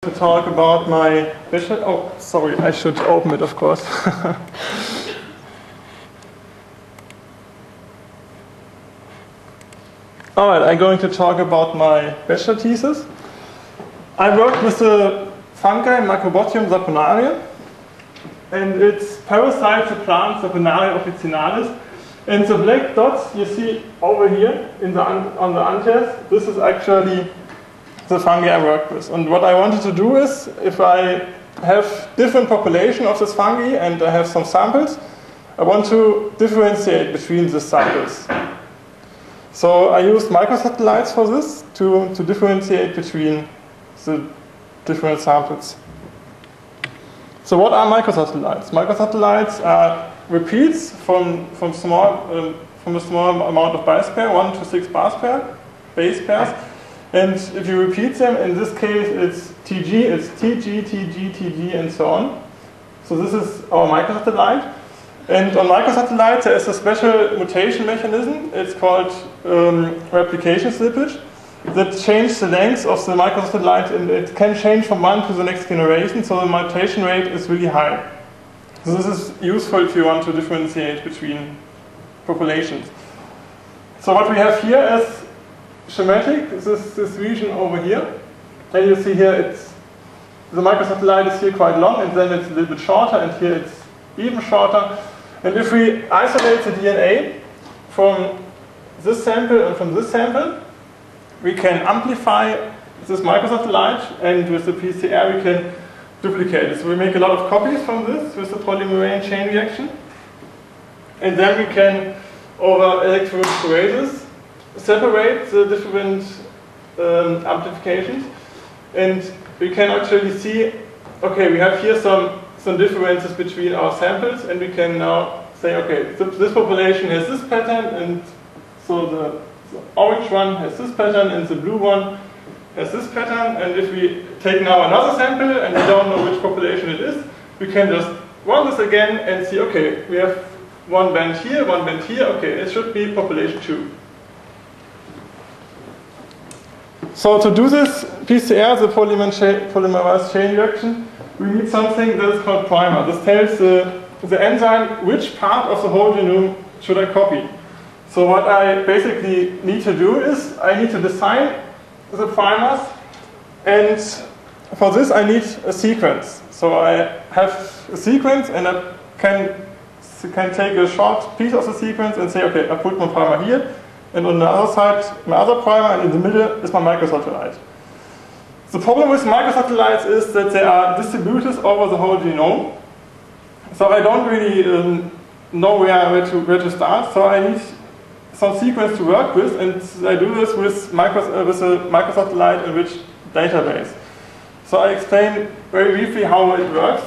To talk about my vision. Oh, sorry, I should open it, of course. Alright, I'm going to talk about my bachelor thesis. I worked with the fungi Macrobottium saponaria, and its parasites, the plants Saponaria officinalis. And the black dots you see over here in the on the anthers, this is actually the fungi I work with. And what I wanted to do is, if I have different population of this fungi and I have some samples, I want to differentiate between the samples. So I used microsatellites for this to differentiate between the different samples. So what are microsatellites? Microsatellites are repeats from a small amount of base pair, 1 to 6 base pairs. And if you repeat them, in this case it's TG, it's TG, TG, TG, and so on. So this is our microsatellite. And on microsatellites there is a special mutation mechanism. It's called replication slippage that changes the length of the microsatellite, and it can change from one to the next generation, so the mutation rate is really high. So this is useful if you want to differentiate between populations. So what we have here is schematic, this region over here, and you see here it's the microsatellite is here quite long, and then it's a little bit shorter, and here it's even shorter. And if we isolate the DNA from this sample and from this sample, we can amplify this microsatellite, and with the PCR we can duplicate it. So we make a lot of copies from this with the polymerase chain reaction, and then we can, over electrophoresis, separate the different amplifications, and we can actually see, okay, we have here some differences between our samples, and we can now say, okay, this population has this pattern, and so the orange one has this pattern, and the blue one has this pattern. And if we take now another sample, and we don't know which population it is, we can just run this again and see, okay, we have one band here, okay, it should be population 2. So to do this PCR, the polymerase chain reaction, we need something that is called primer. This tells the enzyme which part of the whole genome should I copy. So what I basically need to do is I need to design the primers, and for this I need a sequence. So I have a sequence, and I can take a short piece of the sequence and say, okay, I put my primer here, and on the other side my other primer, and in the middle is my microsatellite. The problem with microsatellites is that they are distributed over the whole genome. So I don't really know where to start. So I need some sequence to work with, and I do this with a microsatellite-enriched database. So I explain very briefly how it works.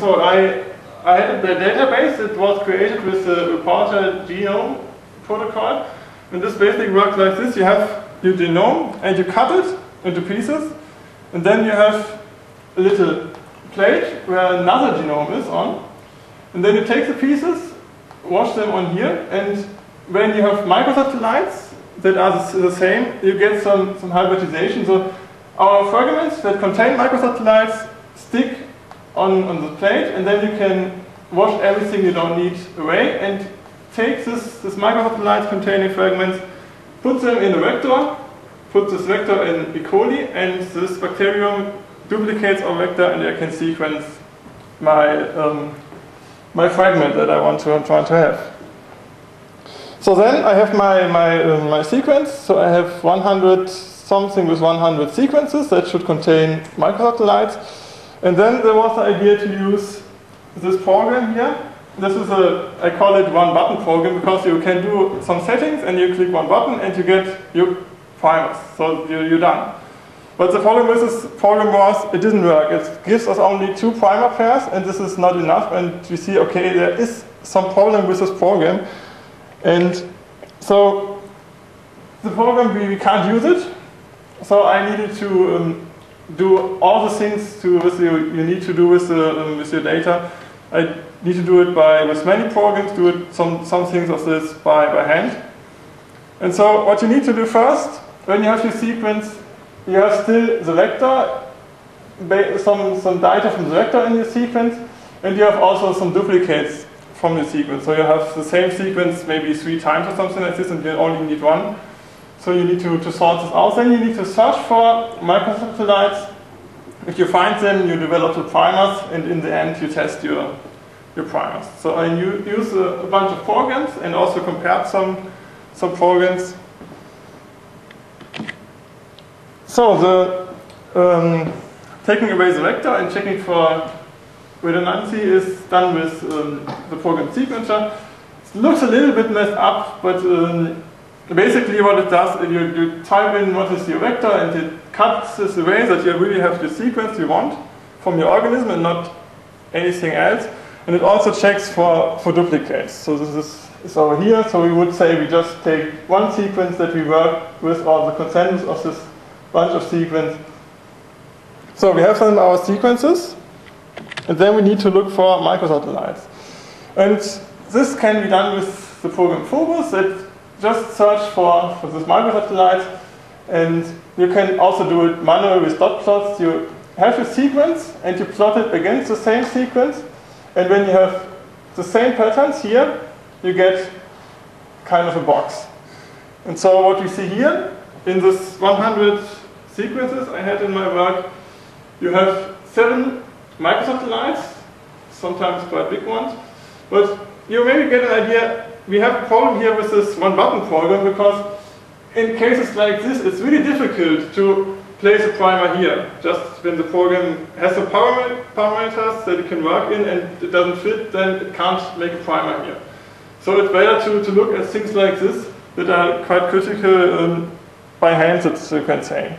So I had the database that was created with the reporter genome protocol, and this basically works like this. You have your genome, and you cut it into pieces, and then you have a little plate where another genome is on, and then you take the pieces, wash them on here, and when you have microsatellites that are the same, you get some hybridization. So our fragments that contain microsatellites stick on the plate, and then you can wash everything you don't need away, and take this microsatellite containing fragments, put them in a vector, put this vector in E. coli, and this bacterium duplicates our vector, and I can sequence my fragment that I'm trying to have. So then I have my sequence. So I have 100 something with 100 sequences that should contain microsatellites. And then there was the idea to use this program here. This is I call it one button program, because you can do some settings and you click one button and you get your primers. So you're done. But the problem with this program was it didn't work. It gives us only 2 primer pairs, and this is not enough. And we see, okay, there is some problem with this program. And so the program, we can't use it. So I needed to do all the things you need to do with your data. I need to do it with many programs, do it some things of this by hand. And so what you need to do first, when you have your sequence, you have still the vector, some data from the vector in your sequence, and you have also some duplicates from the sequence. So you have the same sequence maybe 3 times or something like this, and you only need 1. So you need to sort this out. Then you need to search for microsatellites. If you find them, you develop the primers, and in the end you test your primers. So I use a bunch of programs and also compared some programs. So the taking away the vector and checking for redundancy is done with the program sequencer. It looks a little bit messed up, but basically what it does is you type in what is your vector, and it cuts this away that you really have the sequence you want from your organism and not anything else. And it also checks for duplicates. So this is over here. So we would say we just take one sequence that we work with, or the consensus of this bunch of sequence. So we have then our sequences, and then we need to look for microsatellites. And this can be done with the program Phobos that just search for this microsatellite, and you can also do it manually with dot plots. You have a sequence and you plot it against the same sequence, and when you have the same patterns here, you get kind of a box. And so what we see here, in this 100 sequences I had in my work, you have 7 microsatellites, sometimes quite big ones, but you maybe get an idea. We have a problem here with this one-button program, because in cases like this, it's really difficult to place a primer here. Just when the program has the parameters that it can work in and it doesn't fit, then it can't make a primer here. So it's better to look at things like this that are quite critical by hand, that you can say.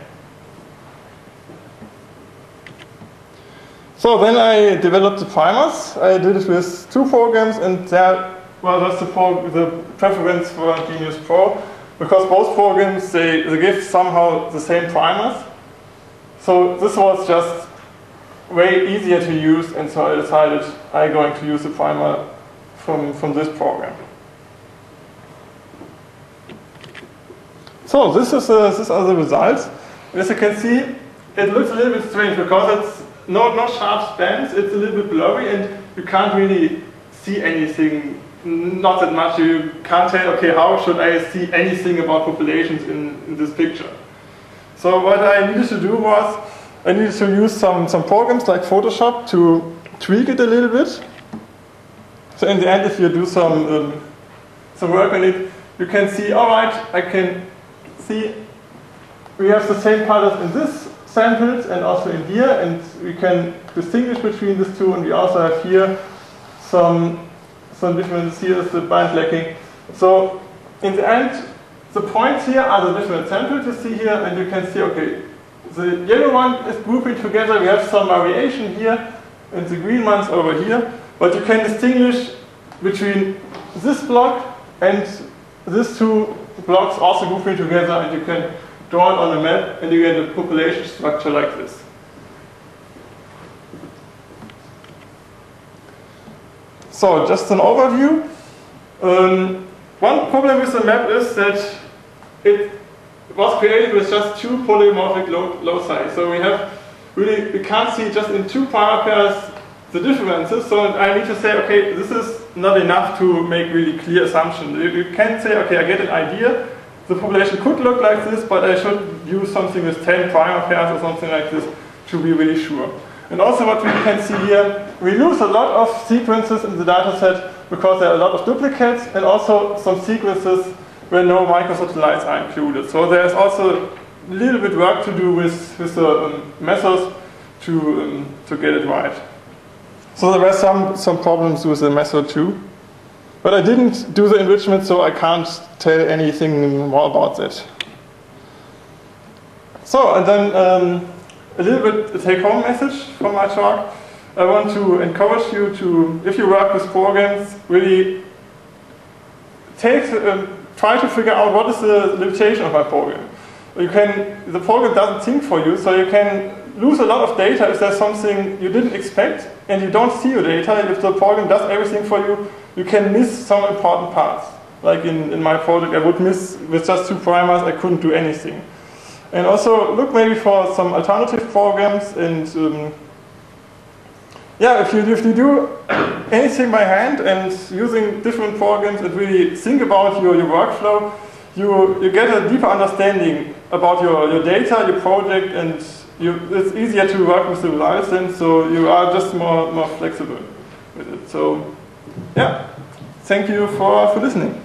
So then I developed the primers. I did it with 2 programs, and there was the preference for Genius Pro, because both programs, they give somehow the same primers. So this was just way easier to use, and so I decided I'm going to use the primer from this program. So these are the results. As you can see, it looks a little bit strange because it's no sharp spans, it's a little bit blurry, and you can't really see anything, not that much. You can't tell, okay, how should I see anything about populations in this picture? So what I needed to do was, I needed to use some programs like Photoshop to tweak it a little bit. So in the end, if you do some work on it, you can see, all right, I can see we have the same colors in this samples and also in here, and we can distinguish between these two, and we also have here some difference. Here is the band lacking. So in the end, the points here are the different samples you see here, and you can see, okay, the yellow one is grouping together, we have some variation here, and the green ones over here, but you can distinguish between this block and these 2 blocks also grouping together, and you can draw it on a map, and you get a population structure like this. So just an overview. One problem with the map is that it was created with just 2 polymorphic loci. So we can't see just in 2 primer pairs the differences. So I need to say, okay, this is not enough to make really clear assumptions. You can say, okay, I get an idea. The population could look like this, but I should use something with 10 primer pairs or something like this to be really sure. And also what we can see here, we lose a lot of sequences in the dataset because there are a lot of duplicates, and also some sequences where no microsatellites are included. So there's also a little bit work to do with the methods to get it right. So there were some problems with the method too. But I didn't do the enrichment, so I can't tell anything more about that. So, and then a little bit a take-home message from my talk. I want to encourage you to, if you work with programs, really try to figure out what is the limitation of my program. The program doesn't think for you, so you can lose a lot of data if there's something you didn't expect and you don't see your data, and if the program does everything for you, you can miss some important parts. Like in my project, I would miss, with just 2 primers, I couldn't do anything. And also look maybe for some alternative programs, and yeah, if you do anything by hand and using different programs and really think about your workflow, you get a deeper understanding about your data, your project, and it's easier to work with the results, and so you are just more flexible with it. So yeah, thank you for listening.